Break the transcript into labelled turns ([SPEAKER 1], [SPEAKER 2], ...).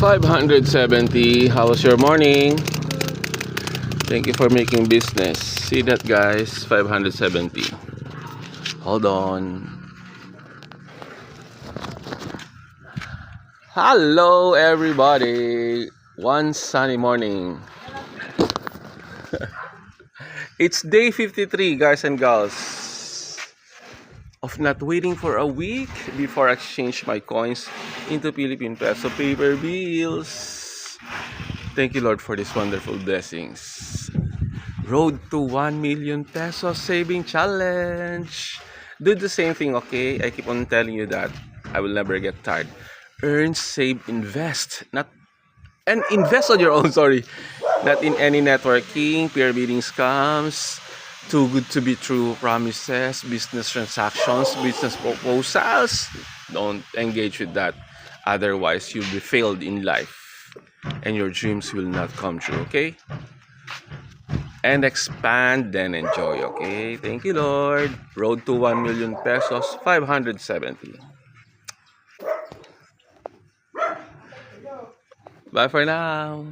[SPEAKER 1] 570. How was your morning? Thank you for making business. See that, guys? 570. Hold on. Hello everybody. One sunny morning. It's day 53, guys and gals, of not waiting for a week before I exchange my coins into Philippine peso paper bills. Thank you, Lord, for these wonderful blessings. Road to 1 million pesos saving challenge. Do the same thing, okay? I keep on telling you that. I will never get tired. Earn, save, invest. Invest on your own, sorry. Not in any networking, peer bidding scams, too good to be true promises, business transactions, business proposals. Don't engage with that. Otherwise, you'll be failed in life and your dreams will not come true, okay? And expand, then enjoy, okay? Thank you, Lord. Road to 1 million pesos, 570. Bye for now.